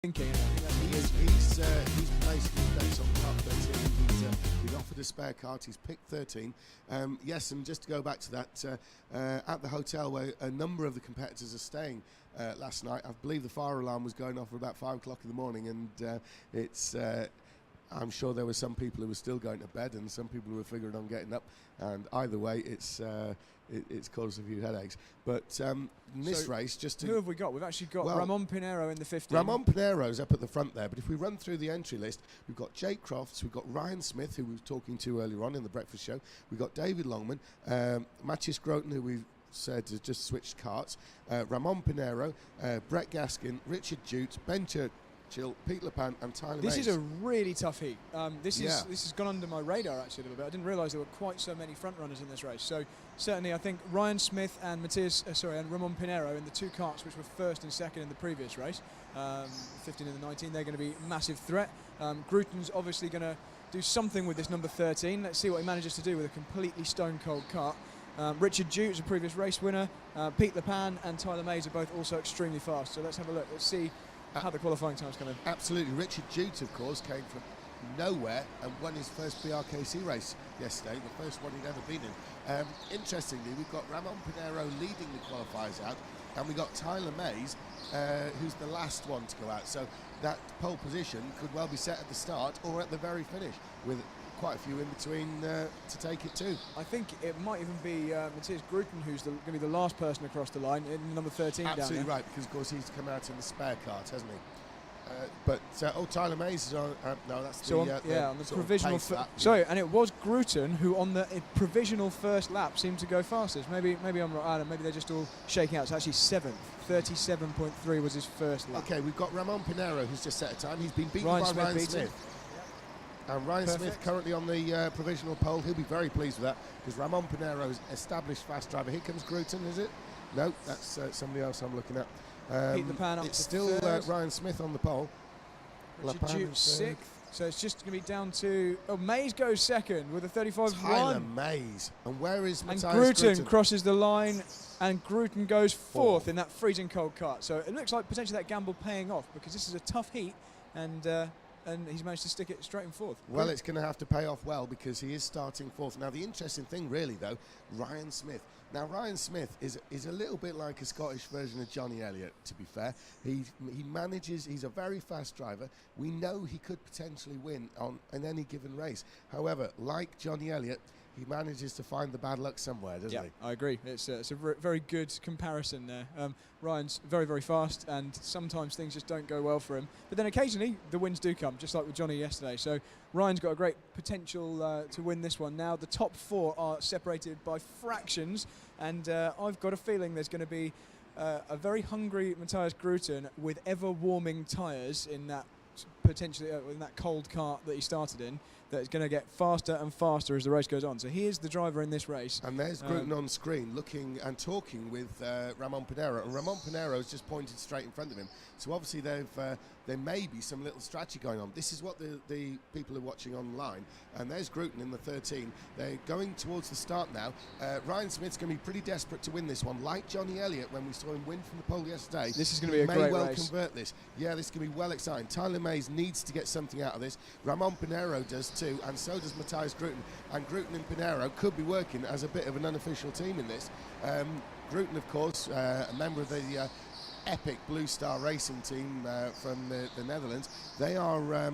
thinking. He's placed his bets on top 13. He's been offered a spare card. He's picked 13. Yes, and just to go back to that, at the hotel where a number of the competitors are staying last night, I believe the fire alarm was going off at about 5 o'clock in the morning, and I'm sure there were some people who were still going to bed and some people who were figuring on getting up, and either way it's caused a few headaches. But in this race, just to... Who have we got? We've actually got Ramon Pinheiro in the 15. Ramon Pinheiro's up at the front there, but if we run through the entry list, we've got Jake Crofts, we've got Ryan Smith, who we were talking to earlier on in the breakfast show, we've got David Longman, Matthias Groten, who we've said has just switched carts, Ramon Pinheiro, Brett Gaskin, Richard Jute, Ben Churchill, Pete Lepan and Tyler This Mays. is a really tough heat. This has gone under my radar actually a little bit. I didn't realise there were quite so many front runners in this race. So certainly I think Ryan Smith and and Ramon Pinheiro in the two carts which were first and second in the previous race, 15 and the 19, they're going to be a massive threat. Gruten's obviously going to do something with this number 13. Let's see what he manages to do with a completely stone cold cart. Richard Jute is a previous race winner. Pete Lepan and Tyler Mays are both also extremely fast. So let's have a look. Let's see how the qualifying times come in. Absolutely. Richard Jute, of course, came from nowhere and won his first BRKC race yesterday, the first one he'd ever been in. Interestingly, we've got Ramon Pinheiro leading the qualifiers out, and we've got Tyler Mays, who's the last one to go out. So that pole position could well be set at the start or at the very finish, with quite a few in between to take it to. I think it might even be Matthias Gruten who's going to be the last person across the line in number 13. Absolutely down there. right, because of course he's come out in the spare cart, hasn't he? Tyler Mays is on. No, that's so the on the provisional. Sorry, and it was Gruten who on the provisional first lap seemed to go fastest. Maybe I'm wrong. Maybe they're just all shaking out. It's actually 7th. 37.3 was his first lap. Okay, we've got Ramon Pinheiro who's just set a time. He's been beaten by Ryan Smith. And Ryan Smith currently on the provisional pole. He'll be very pleased with that because Ramon Pinheiro's established fast driver. Here comes Gruten, is it? No, that's somebody else I'm looking at. Pete Lepan up it's still Ryan Smith on the pole. Richard Jute 6th. So it's just going to be down to... Oh, Mays goes second with a 35.1. Tyler Mays. And where is Matthias Gruten crosses the line, and Gruten goes fourth in that freezing cold cart. So it looks like potentially that gamble paying off because this is a tough heat, and he's managed to stick it straight in fourth. Well, it's going to have to pay off well because he is starting fourth. Now, the interesting thing really, though, Ryan Smith. Now, Ryan Smith is a little bit like a Scottish version of Johnny Elliott, to be fair. He manages, he's a very fast driver. We know he could potentially win in any given race. However, like Johnny Elliott, he manages to find the bad luck somewhere, doesn't he? I agree. It's a very good comparison there. Ryan's very, very fast, and sometimes things just don't go well for him. But then occasionally the wins do come, just like with Johnny yesterday. So Ryan's got a great potential to win this one. Now the top 4 are separated by fractions, and I've got a feeling there's going to be a very hungry Matthias Gruten with ever-warming tyres in that potentially in that cold cart that he started in, that is going to get faster and faster as the race goes on. So he is the driver in this race. And there's Gruten on screen looking and talking with Ramon Pinheiro, and Ramon Pinheiro's just pointed straight in front of him. So obviously there may be some little strategy going on. This is what the people are watching online, and there's Gruten in the 13. They're going towards the start now. Ryan Smith's going to be pretty desperate to win this one, like Johnny Elliott when we saw him win from the pole yesterday. This is going to be a great race. May well convert this. Yeah, this can be well exciting. Tyler Mays needs to get something out of this. Ramon Pinheiro does too, and so does Matthias Gruten. And Gruten and Pinheiro could be working as a bit of an unofficial team in this. Gruten, of course, a member of the epic Blue Star Racing team from the Netherlands. They are...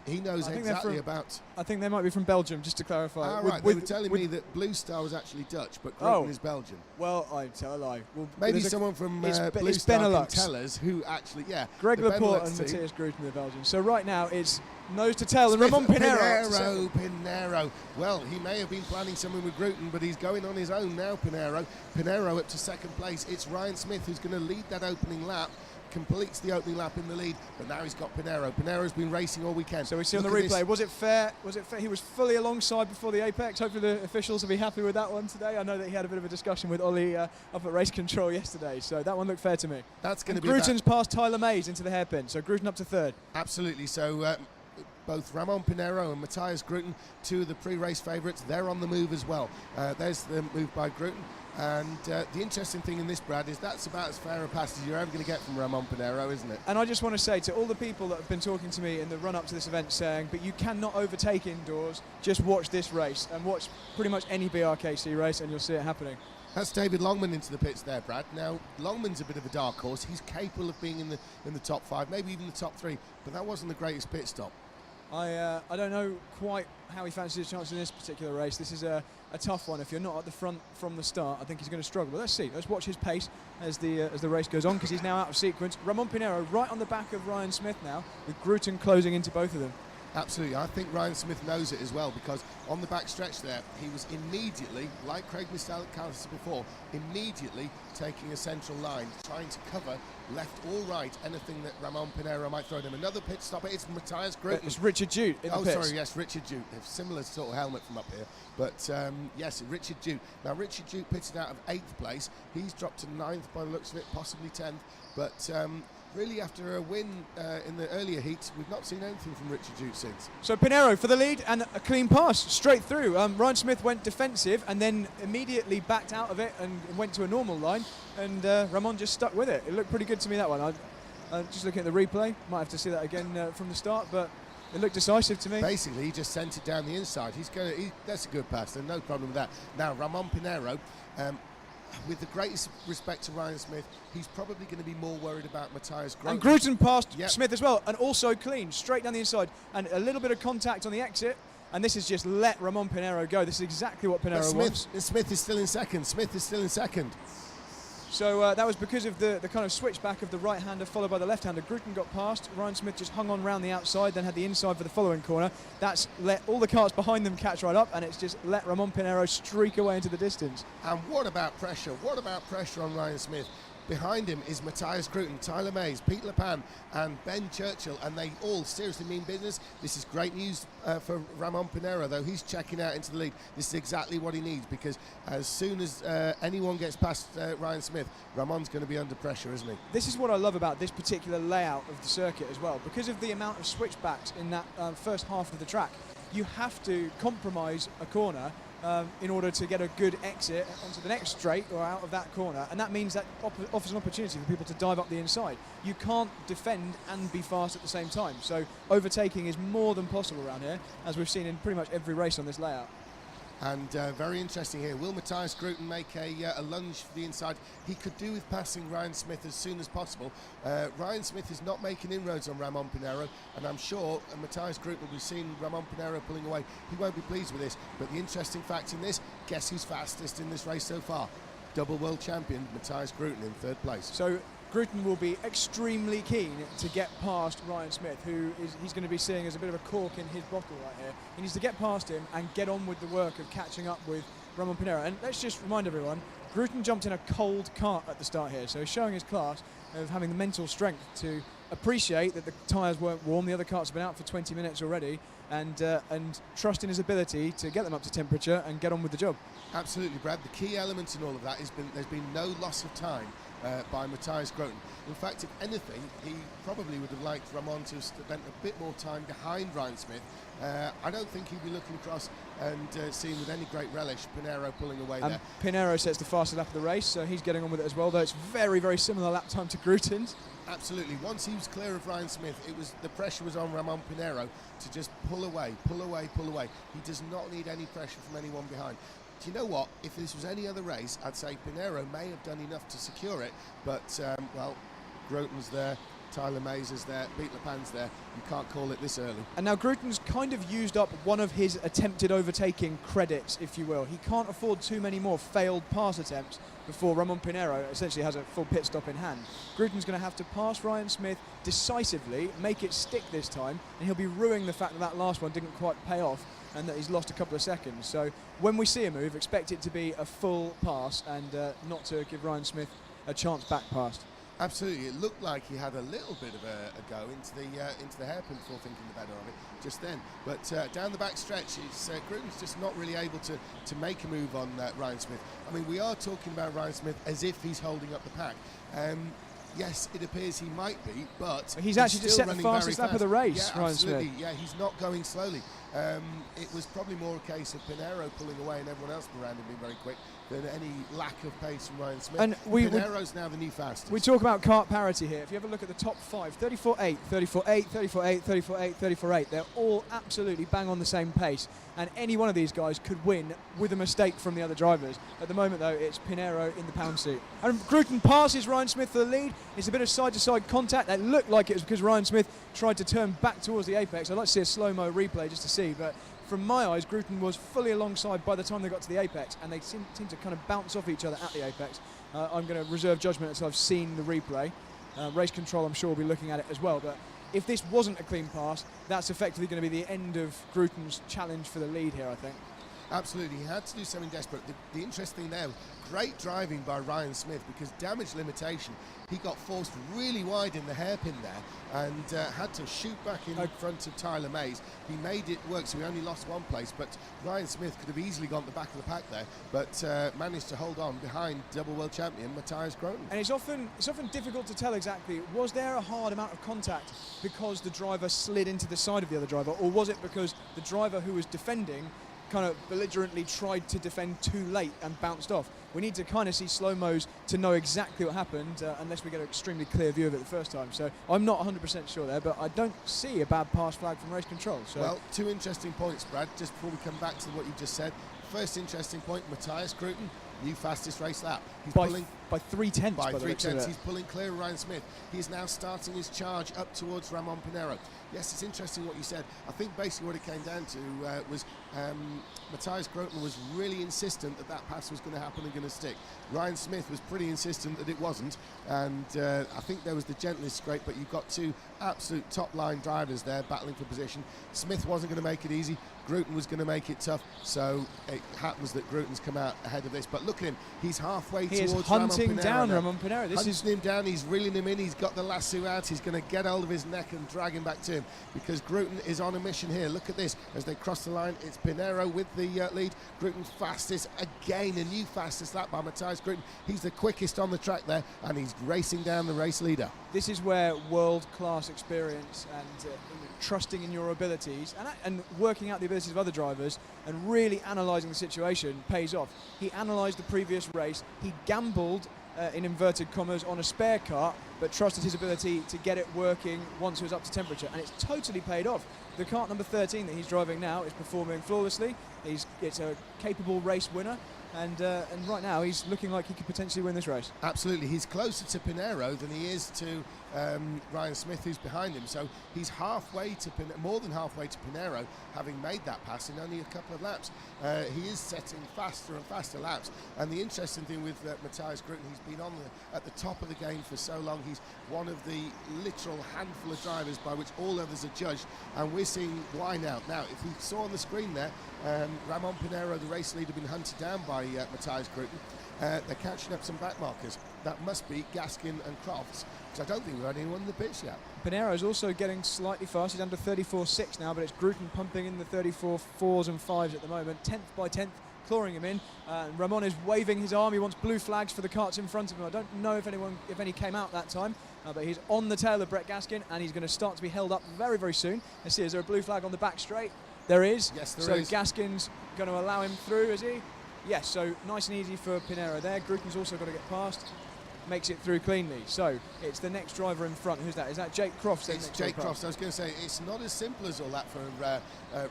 he knows exactly about... I think they might be from Belgium, just to clarify. Right, they were telling me that Blue Star was actually Dutch, but Gruten is Belgian. Well, I tell a lie. Well, maybe someone from Blue Star can tell us who actually... Yeah, Greg Laporte and Matthias Gruten are Belgian. So right now it's nose to tail, and Ramon Pinheiro. Pinheiro. Well, he may have been planning something with Gruten, but he's going on his own now, Pinheiro. Pinheiro up to second place. It's Ryan Smith who's going to lead that opening lap. Completes the opening lap in the lead, but now he's got Pinheiro. Pinheiro's been racing all weekend. So we see on the replay, was it fair? Was it fair? He was fully alongside before the apex. Hopefully the officials will be happy with that one today. I know that he had a bit of a discussion with Ollie up at race control yesterday, so that one looked fair to me. That's going to be... Gruten's passed Tyler Mays into the hairpin, so Gruten up to third. Absolutely. So both Ramon Pinheiro and Matthias Gruten, two of the pre-race favourites, they're on the move as well. There's the move by Gruten. And the interesting thing in this, Brad, is that's about as fair a pass as you're ever going to get from Ramon Pinheiro, isn't it? And I just want to say to all the people that have been talking to me in the run-up to this event saying, but you cannot overtake indoors, just watch this race and watch pretty much any BRKC race and you'll see it happening. That's David Longman into the pits there, Brad. Now, Longman's a bit of a dark horse. He's capable of being in the top 5, maybe even the top 3, but that wasn't the greatest pit stop. I don't know quite how he fancies his chances in this particular race. This is a tough one. If you're not at the front from the start, I think he's going to struggle. But let's see. Let's watch his pace as the race goes on, because he's now out of sequence. Ramon Pinheiro right on the back of Ryan Smith now, with Grooten closing into both of them. Absolutely. I think Ryan Smith knows it as well, because on the back stretch there, he was immediately, like Craig Miscallany before, immediately taking a central line, trying to cover left or right anything that Ramon Pinheiro might throw at him. Another pit stopper, it's Matthias Grooten. It's Richard Jute in the pits. Sorry, yes, Richard Jute. A similar sort of helmet from up here. But yes, Richard Jute. Now, Richard Jute pitted out of 8th place. He's dropped to 9th by the looks of it, possibly 10th. But really, after a win in the earlier heats, we've not seen anything from Richard Jute since. So Pinheiro for the lead and a clean pass straight through. Ryan Smith went defensive and then immediately backed out of it and went to a normal line, and Ramon just stuck with it. It looked pretty good to me, that one. Just looking at the replay, might have to see that again from the start, but it looked decisive to me. Basically, he just sent it down the inside. That's a good pass. There's no problem with that. Now, Ramon Pinheiro, with the greatest respect to Ryan Smith, he's probably going to be more worried about Matthias Grooten. And Grooten passed Smith as well, and also clean, straight down the inside, and a little bit of contact on the exit, and this is just let Ramon Pinheiro go. This is exactly what Pinheiro wants. Smith is still in second. Smith is still in second. So that was because of the kind of switchback of the right-hander followed by the left-hander. Grooten got past. Ryan Smith just hung on round the outside, then had the inside for the following corner. That's let all the cars behind them catch right up, and it's just let Ramon Pinheiro streak away into the distance. And what about pressure? What about pressure on Ryan Smith? Behind him is Matthias Grooten, Tyler Mays, Pete Lepan and Ben Churchill, and they all seriously mean business. This is great news for Ramon Pinheiro, though. He's checking out into the lead. This is exactly what he needs, because as soon as anyone gets past Ryan Smith, Ramon's going to be under pressure, isn't he? This is what I love about this particular layout of the circuit as well. Because of the amount of switchbacks in that first half of the track, you have to compromise a corner in order to get a good exit onto the next straight or out of that corner, and that means that offers an opportunity for people to dive up the inside. You can't defend and be fast at the same time, so overtaking is more than possible around here, as we've seen in pretty much every race on this layout. And very interesting here. Will Matthias Grooten make a lunge for the inside? He could do with passing Ryan Smith as soon as possible. Ryan Smith is not making inroads on Ramon Pinheiro, and I'm sure Matthias Grooten will be seeing Ramon Pinheiro pulling away. He won't be pleased with this. But the interesting fact in this, guess who's fastest in this race so far? Double world champion Matthias Grooten in 3rd place. So Grooten will be extremely keen to get past Ryan Smith, who he's going to be seeing as a bit of a cork in his bottle right here. He needs to get past him and get on with the work of catching up with Ramon Pinheiro. And let's just remind everyone, Grooten jumped in a cold cart at the start here, so he's showing his class of having the mental strength to appreciate that the tyres weren't warm, the other carts have been out for 20 minutes already, and trust in his ability to get them up to temperature and get on with the job. Absolutely, Brad. The key element in all of that has been there's been no loss of time by Matthias Grooten. In fact, if anything, he probably would have liked Ramon to have spent a bit more time behind Ryan Smith. I don't think he'd be looking across and seeing with any great relish Pinheiro pulling away there. Pinheiro sets the fastest lap of the race, so he's getting on with it as well, though it's very, very similar lap time to Grooten's. Absolutely. Once he was clear of Ryan Smith, the pressure was on Ramon Pinheiro to just pull away, pull away, pull away. He does not need any pressure from anyone behind. Do you know what? If this was any other race, I'd say Pinheiro may have done enough to secure it, but, well, Grooten's there, Tyler Mays is there, Pete Lepan's there. You can't call it this early. And now Grooten's kind of used up one of his attempted overtaking credits, if you will. He can't afford too many more failed pass attempts before Ramon Pinheiro essentially has a full pit stop in hand. Grooten's going to have to pass Ryan Smith decisively, make it stick this time, and he'll be ruining the fact that that last one didn't quite pay off and that he's lost a couple of seconds. So when we see a move, expect it to be a full pass and not to give Ryan Smith a chance back past. Absolutely, it looked like he had a little bit of a go into the hairpin before thinking the better of it just then. But down the back stretch, Grooten's just not really able to make a move on Ryan Smith. I mean, we are talking about Ryan Smith as if he's holding up the pack. Yes, it appears he might be, but he's actually just set the fastest lap of the race, yeah, Ryan absolutely. Smith. Yeah, he's not going slowly. It was probably more a case of Pinheiro pulling away and everyone else around him being very quick than any lack of pace from Ryan Smith. And Pinero's now the new fastest. We talk about kart parity here. If you ever look at the top 5, 34.8, 34.8, 34.8, 34.8, 34.8, they're all absolutely bang on the same pace. And any one of these guys could win with a mistake from the other drivers. At the moment, though, it's Pinero in the pound suit. And Grooten passes Ryan Smith for the lead. It's a bit of side-to-side contact. That looked like it was because Ryan Smith tried to turn back towards the apex. I'd like to see a slow-mo replay just to see, but from my eyes, Grooten was fully alongside by the time they got to the apex, and they seem to kind of bounce off each other at the apex. I'm going to reserve judgment until I've seen the replay. Race control, I'm sure, will be looking at it as well, but if this wasn't a clean pass, that's effectively going to be the end of Grooten's challenge for the lead here, I think. Absolutely, he had to do something desperate. The interesting thing there, great driving by Ryan Smith, because damage limitation, he got forced really wide in the hairpin there and had to shoot back in front of Tyler Mays. He made it work, so he only lost one place, but Ryan Smith could have easily gone to the back of the pack there, but managed to hold on behind double world champion Matthias Grooten. And it's often difficult to tell exactly, was there a hard amount of contact because the driver slid into the side of the other driver, or was it because the driver who was defending kind of belligerently tried to defend too late and bounced off? We need to kind of see slow-mos to know exactly what happened, unless we get an extremely clear view of it the first time. So I'm not 100% sure there, but I don't see a bad pass flag from race control. So. Well, two interesting points, Brad, just before we come back to what you just said. First interesting point, Matthias Grooten, new fastest race lap. He's pulling by 3/10. By 3/10, he's pulling clear of Ryan Smith. He's now starting his charge up towards Ramon Pinero. Yes, it's interesting what you said. I think basically what it came down to was Matthias Grooten was really insistent that that pass was going to happen and going to stick. Ryan Smith was pretty insistent that it wasn't, and I think there was the gentlest scrape, but you've got two absolute top-line drivers there battling for position. Smith wasn't going to make it easy. Grooten was going to make it tough, so it happens that Grooten's come out ahead of this. But look at him, he's halfway towards hunting down Ramon Pinero. Hunting him down, he's reeling him in, he's got the lasso out, he's going to get hold of his neck and drag him back to him, because Grooten is on a mission here. Look at this, as they cross the line, it's Pinero with the lead. Grooten fastest, again a new fastest lap by Matthias Grooten. He's the quickest on the track there, and he's racing down the race leader. This is where world-class experience and trusting in your abilities and working out the abilities of other drivers and really analysing the situation pays off. He analysed the previous race, he gambled in inverted commas on a spare kart, but trusted his ability to get it working once it was up to temperature, and it's totally paid off. The kart number 13 that he's driving now is performing flawlessly. It's a capable race winner, and right now he's looking like he could potentially win this race. Absolutely, he's closer to Pinero than he is to Ryan Smith, who's behind him, so he's halfway to more than halfway to Pinero, having made that pass in only a couple of laps. He is setting faster and faster laps, and the interesting thing with Matthias Grooten, he's been at the top of the game for so long. He's one of the literal handful of drivers by which all others are judged, and we're seeing why now. Now, if we saw on the screen there, Ramon Pinero, the race leader, been hunted down by Matthias Grooten. They're catching up some back markers. That must be Gaskin and Crofts, because I don't think we've had anyone in the pits yet. Pinero's also getting slightly fast. He's under 34.6 now, but it's Grooten pumping in the 34.4s and 5s at the moment, 10th by 10th, clawing him in. Ramon is waving his arm. He wants blue flags for the karts in front of him. I don't know if any came out that time, but he's on the tail of Brett Gaskin, and he's going to start to be held up very, very soon. Let's see, is there a blue flag on the back straight? There is. Yes, there is. So Gaskin's going to allow him through, is he? Yes, so nice and easy for Pinero there. Grooten's also got to get past. Makes it through cleanly. So it's the next driver in front. Who's that? Is that Jake Crofts? It's Jake Crofts. I was going to say, it's not as simple as all that for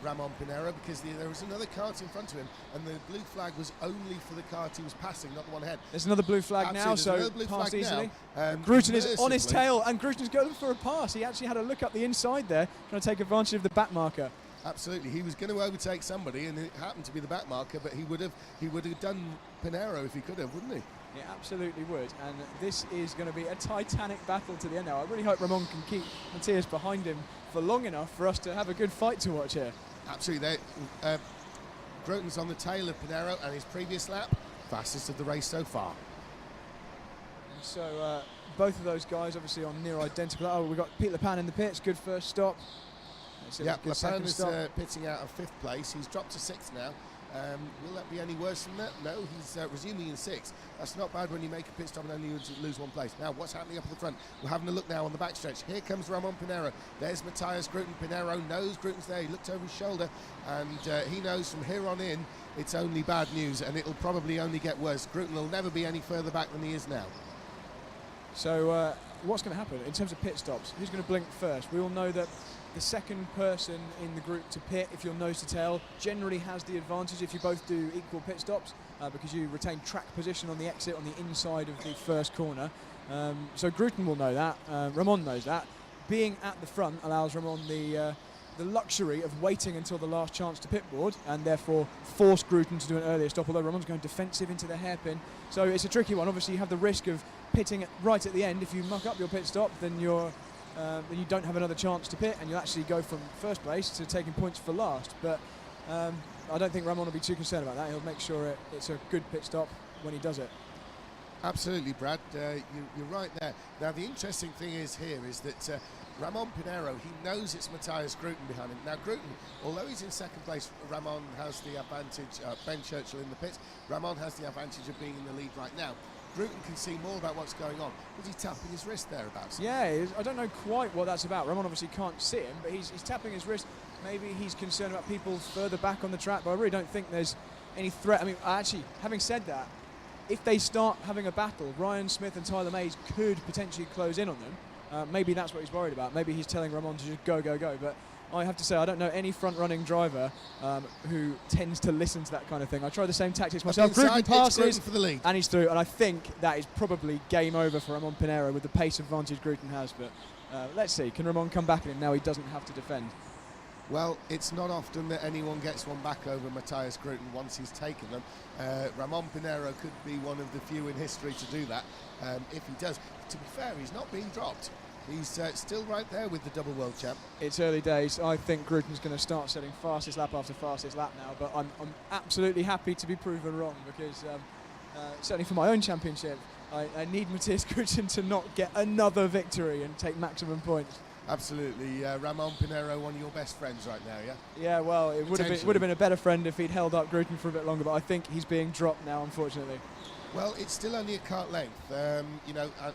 Ramon Pinero, because there was another kart in front of him, and the blue flag was only for the kart he was passing, not the one ahead. There's another blue flag now, so passed easily. Grooten is on his tail, and Grooten's going for a pass. He actually had a look up the inside there, trying to take advantage of the back marker. Absolutely, he was going to overtake somebody, and it happened to be the back marker, but he would have done Pinero if he could have, wouldn't he? He absolutely would, and this is going to be a titanic battle to the end now. I really hope Ramon can keep Matthias behind him for long enough for us to have a good fight to watch here. Absolutely. Grooten's on the tail of Pinero, and his previous lap, fastest of the race so far. And so both of those guys obviously on near identical. Oh, we've got Pete Lepan in the pits, good first stop. Yeah, Lepan is pitting out of 5th place. He's dropped to 6th now. Will that be any worse than that? No, he's resuming in 6th. That's not bad when you make a pit stop and only lose one place. Now, what's happening up at the front? We're having a look now on the backstretch. Here comes Ramon Pinero. There's Matthias Grooten. Pinero knows Grooten's there. He looked over his shoulder, and he knows from here on in it's only bad news, and it'll probably only get worse. Grooten will never be any further back than he is now. So what's going to happen in terms of pit stops? Who's going to blink first? We all know that the second person in the group to pit, if you're nose to tail, generally has the advantage if you both do equal pit stops, because you retain track position on the exit on the inside of the first corner. So Grooten will know that. Ramon knows that. Being at the front allows Ramon the luxury of waiting until the last chance to pitboard, and therefore force Grooten to do an earlier stop, although Ramon's going defensive into the hairpin. So it's a tricky one. Obviously you have the risk of pitting right at the end. If you muck up your pit stop, then then you don't have another chance to pit, and you'll actually go from first place to taking points for last. But I don't think Ramon will be too concerned about that. He'll make sure it's a good pit stop when he does it. Absolutely, Brad. You're right there. Now, the interesting thing is that Ramon Pinero, he knows it's Matthias Grooten behind him. Now, Grooten, although he's in second place, Ramon has the advantage. Ben Churchill in the pits. Ramon has the advantage of being in the lead right now. Grooten can see more about what's going on. Was he tapping his wrist thereabouts? Yeah, I don't know quite what that's about. Ramon obviously can't see him, but he's tapping his wrist. Maybe he's concerned about people further back on the track, but I really don't think there's any threat. I mean, actually, having said that, if they start having a battle, Ryan Smith and Tyler Mays could potentially close in on them. Maybe that's what he's worried about. Maybe he's telling Ramon to just go, go, go. But I have to say, I don't know any front-running driver who tends to listen to that kind of thing. I try the same tactics myself. Grooten passes, for the lead, and he's through. And I think that is probably game over for Ramon Pinero with the pace advantage Grooten has. But let's see, can Ramon come back at him now? He doesn't have to defend. Well, it's not often that anyone gets one back over Matthias Grooten once he's taken them. Ramon Pinero could be one of the few in history to do that. If he does, to be fair, he's not being dropped. He's still right there with the double world champ. It's early days. I think Grooten's going to start setting fastest lap after fastest lap now, but I'm absolutely happy to be proven wrong, because certainly for my own championship, I need Matthias Grooten to not get another victory and take maximum points. Absolutely. Ramon Pinero, one of your best friends right now, yeah? Yeah, well, it would have been a better friend if he'd held up Grooten for a bit longer, but I think he's being dropped now, unfortunately. Well, it's still only a kart length. You know, I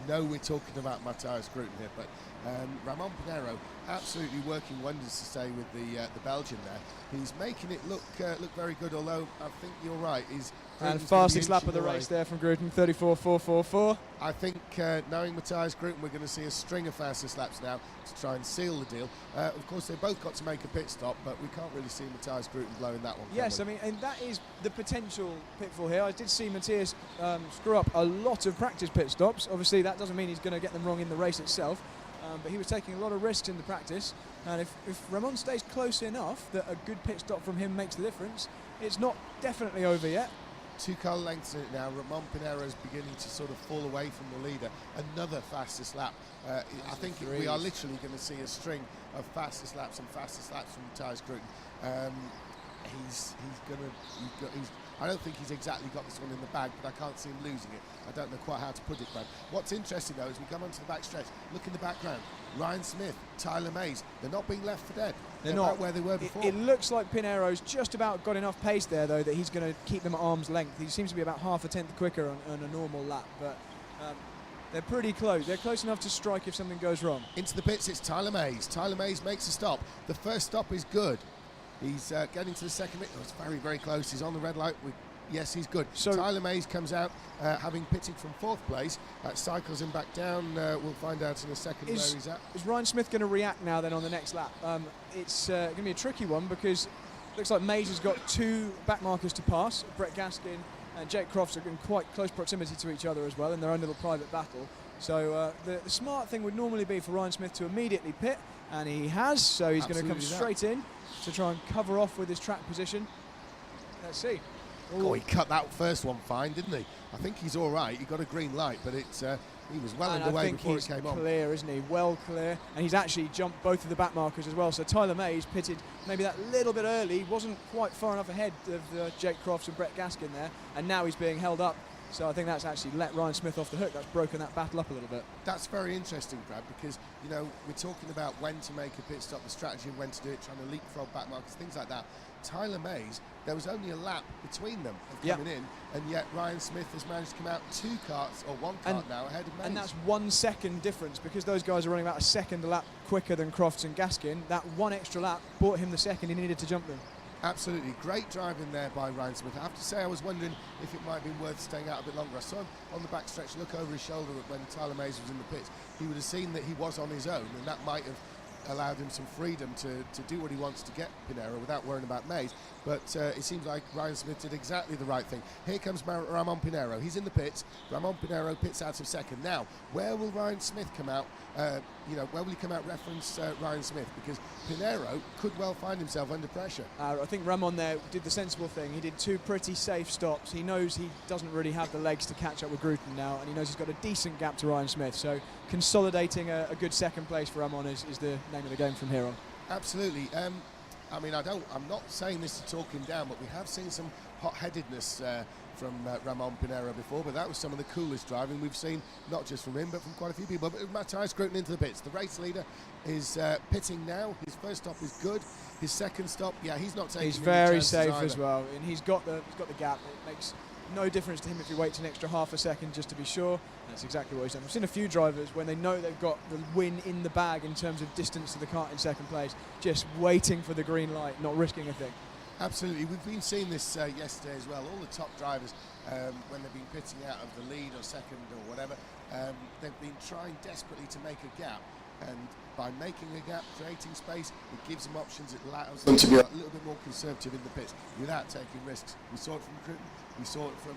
know we're talking about Matthias Grooten here, but Ramon Pinero absolutely working wonders to stay with the Belgian there. He's making it look very good, although I think you're right. And fastest lap of the race there from Grooten, 34.444. I think knowing Matthias Grooten, we're going to see a string of fastest laps now to try and seal the deal. Of course, they both got to make a pit stop, but we can't really see Matthias Grooten blowing that one. Yes, I mean, and that is the potential pitfall here. I did see Matthias screw up a lot of practice pit stops. Obviously, that doesn't mean he's going to get them wrong in the race itself, but he was taking a lot of risks in the practice. And if Ramon stays close enough that a good pit stop from him makes the difference, it's not definitely over yet. 2 car lengths in it now. Ramon Pinero is beginning to sort of fall away from the leader. Another fastest lap. I think we are literally going to see a string of fastest laps and fastest laps from Matthias Grooten. I don't think he's exactly got this one in the bag, but I can't see him losing it. I don't know quite how to put it, Brad. What's interesting, though, is we come onto the back stretch. Look in the background. Ryan Smith, Tyler Mays, they're not being left for dead. They're not right where they were before. It looks like Pinero's just about got enough pace there, though, that he's going to keep them at arm's length. He seems to be about half a tenth quicker on a normal lap, but they're pretty close. They're close enough to strike if something goes wrong. Into the pits, it's Tyler Mays. Tyler Mays makes a stop. The first stop is good. He's getting to the second bit. Oh, it's very, very close. He's on the red light. Yes, he's good. So Tyler Mays comes out having pitted from 4th place. Cycles him back down. We'll find out in a second where he's at. Is Ryan Smith going to react now then on the next lap? It's going to be a tricky one, because it looks like Mays has got 2 back markers to pass. Brett Gaskin and Jake Crofts are in quite close proximity to each other as well in their own little private battle. So the smart thing would normally be for Ryan Smith to immediately pit, and he has, so he's going to come straight in to try and cover off with his track position. Let's see. Oh, he cut that first one fine, didn't he? I think he's all right. He got a green light, but he was well underway before it came on. Clear, isn't he? Well clear. And he's actually jumped both of the back markers as well. So Tyler Mays pitted maybe that little bit early, wasn't quite far enough ahead of Jake Crofts and Brett Gaskin there, and now he's being held up So I think that's actually let Ryan Smith off the hook. That's broken that battle up a little bit. That's very interesting, Brad, because, you know, we're talking about when to make a pit stop, the strategy of when to do it, trying to leapfrog back markers, things like that. Tyler Mays, there was only a lap between them of coming in, and yet Ryan Smith has managed to come out 2 karts, or 1 kart now, ahead of Mays. And that's 1 second difference, because those guys are running about a second a lap quicker than Crofts and Gaskin. That 1 extra lap bought him the second he needed to jump them. Absolutely, great driving there by Ryan Smith. I have to say, I was wondering if it might have been worth staying out a bit longer. I saw him on the backstretch look over his shoulder when Tyler Mays was in the pits. He would have seen that he was on his own, and that might have allowed him some freedom to do what he wants to get Pinero without worrying about Mays. But it seems like Ryan Smith did exactly the right thing. Here comes Ramon Pinero. He's in the pits. Ramon Pinero pits out of second. Now, where will Ryan Smith come out? Where will he come out reference Ryan Smith? Because Pinero could well find himself under pressure. I think Ramon there did the sensible thing. He did 2 pretty safe stops. He knows he doesn't really have the legs to catch up with Grooten now, and he knows he's got a decent gap to Ryan Smith. So consolidating a good second place for Ramon is the name of the game from here on. Absolutely. I mean, I'm not saying this to talk him down, but we have seen some hot-headedness from Ramon Pinero before, but that was some of the coolest driving we've seen, not just from him, but from quite a few people. But Matthias Grooten into the pits. The race leader is pitting now. His first stop is good. His second stop, he's not taking. He's very safe either. as well, and he's got the gap. It makes no difference to him if he waits an extra half a second just to be sure. That's exactly what he's done. We've seen a few drivers when they know they've got the win in the bag in terms of distance to the kart in second place, just waiting for the green light, not risking a thing. Absolutely. We've been seeing this yesterday as well. All the top drivers, when they've been pitting out of the lead or second or whatever, they've been trying desperately to make a gap. And by making a gap, creating space, it gives them options. It allows them to be a little bit more conservative in the pits without taking risks. We saw it from Grooten, we saw it from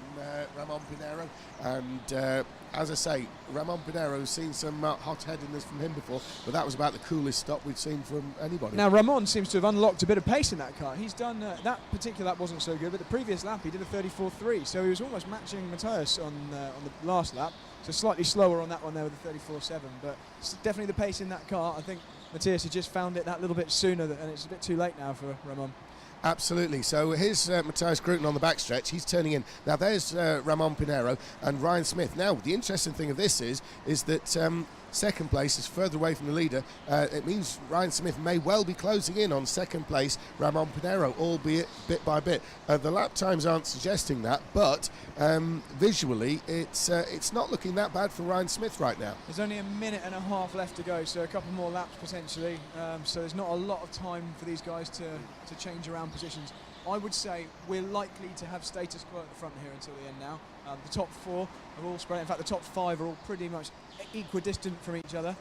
Ramon Pinero, and as I say, Ramon Pinero has seen some hot-headedness from him before, but that was about the coolest stop we'd seen from anybody. Now Ramon seems to have unlocked a bit of pace in that car. He's done that particular lap wasn't so good, but the previous lap he did a 34.3, so he was almost matching Matthias on the last lap. So slightly slower on that one there with the 34.7, but definitely the pace in that car. I think Matthias has just found it that little bit sooner, and it's a bit too late now for Ramon. Absolutely. So here's Matthias Grooten on the backstretch. He's turning in. Now there's Ramon Pinero and Ryan Smith. Now the interesting thing of this is that second place is further away from the leader. It means Ryan Smith may well be closing in on second place Ramon Pinero, albeit bit by bit. The lap times aren't suggesting that, but visually it's not looking that bad for Ryan Smith right now. There's only a minute and a half left to go, so a couple more laps potentially. So there's not a lot of time for these guys to change around positions. I would say we're likely to have status quo at the front here until the end now. The top 4 are all spread. In fact, the top 5 are all pretty much equidistant from each other.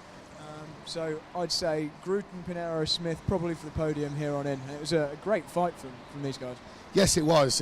So I'd say Grooten, Pinero, Smith probably for the podium here on in. And it was a great fight from these guys. Yes, it was.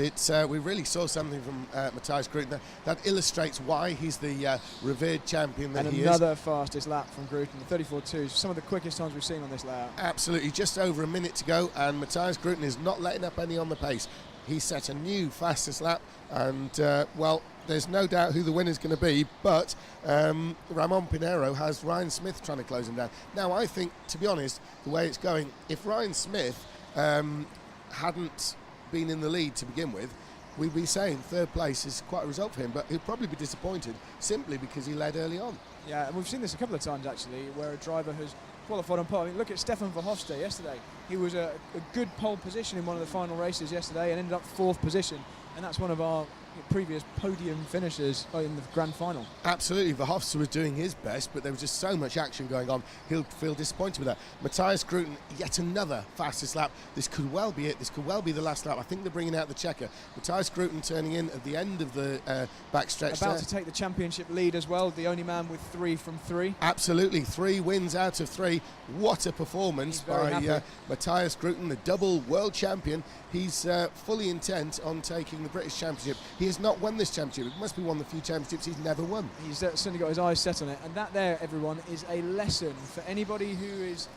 We really saw something from Matthias Grooten that illustrates why he's the revered champion that he is. And another fastest lap from Grooten, the 34.2, some of the quickest times we've seen on this layout. Absolutely, just over a minute to go, and Matthias Grooten is not letting up any on the pace. He set a new fastest lap, and well, there's no doubt who the winner's going to be, but Ramon Pinero has Ryan Smith trying to close him down. Now, I think, to be honest, the way it's going, if Ryan Smith hadn't been in the lead to begin with, we'd be saying third place is quite a result for him, but he'll probably be disappointed simply because he led early on. Yeah, and we've seen this a couple of times actually, where a driver has qualified on pole. I mean, look at Stefan Verhofstadt yesterday. He was a good pole position in one of the final races yesterday and ended up 4th position, and that's one of our previous podium finishers in the grand final. Absolutely, Verhofstadt was doing his best, but there was just so much action going on. He'll feel disappointed with that. Matthias Grooten, yet another fastest lap. This could well be it. This could well be the last lap. I think they're bringing out the checker. Matthias Grooten turning in at the end of the backstretch. About to take the championship lead as well. The only man with 3 from 3. Absolutely, 3 wins out of 3. What a performance by Matthias Grooten, the double world champion. He's fully intent on taking the British Championship. He has not won this championship. It must be one of the few championships he's never won. He's certainly got his eyes set on it. And that there, everyone, is a lesson for anybody who is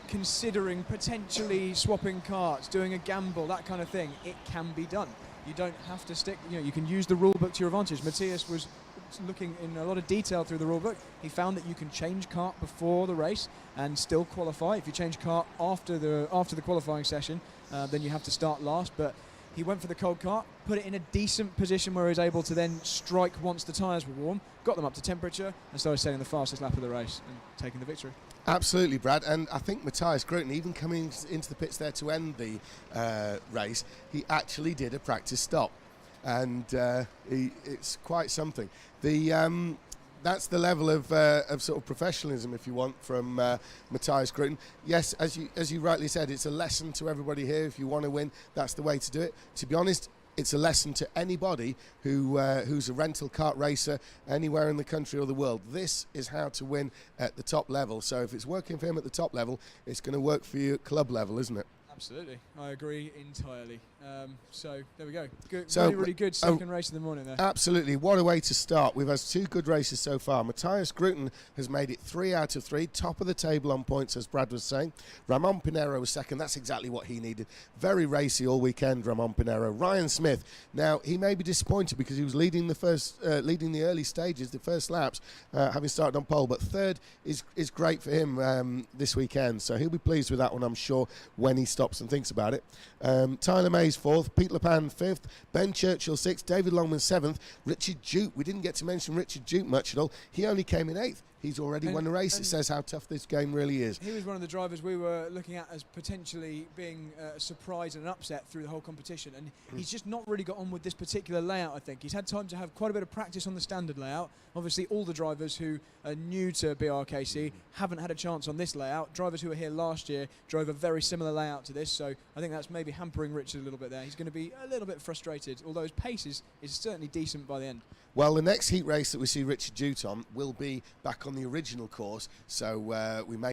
considering potentially swapping karts, doing a gamble, that kind of thing. It can be done. You don't have to stick, you can use the rule book to your advantage. Matthias was looking in a lot of detail through the rule book. He found that you can change kart before the race and still qualify. If you change kart after the qualifying session, then you have to start last. But He went for the cold cart, put it in a decent position where he was able to then strike once the tyres were warm, got them up to temperature, and started setting the fastest lap of the race and taking the victory. Absolutely, Brad. And I think Matthias Grooten, even coming into the pits there to end the race, he actually did a practice stop. And it's quite something. That's the level of sort of professionalism, if you want, from Matthias Grooten. Yes, as you rightly said, it's a lesson to everybody here. If you want to win, that's the way to do it. To be honest, it's a lesson to anybody who's a rental kart racer anywhere in the country or the world. This is how to win at the top level. So if it's working for him at the top level, it's going to work for you at club level, isn't it? Absolutely, I agree entirely. So there we go. Good, so, really good second race of the morning there. Absolutely, what a way to start. We've had 2 good races so far. Matthias Grooten has made it 3 out of 3, top of the table on points, as Brad was saying. Ramon Pinero was second. That's exactly what he needed. Very racy all weekend, Ramon Pinero. Ryan Smith. Now he may be disappointed because he was leading the early stages, the first laps, having started on pole. But third is great for him this weekend. So he'll be pleased with that one, I'm sure, when he stops and thinks about it. Tyler Mays 4th, Pete Lepan 5th, Ben Churchill 6th, David Longman 7th, Richard Jute. We didn't get to mention Richard Jute much at all. He only came in 8th. He's already won a race. It says how tough this game really is. He was one of the drivers we were looking at as potentially being a surprise and an upset through the whole competition, and he's just not really got on with this particular layout. I think he's had time to have quite a bit of practice on the standard layout. Obviously all the drivers who are new to BRKC haven't had a chance on this layout. Drivers who were here last year drove a very similar layout to this, so I think that's maybe hampering Richard a little bit there. He's going to be a little bit frustrated, although his pace is certainly decent by the end. Well, the next heat race that we see Richard Jute on will be back on the original course, so we may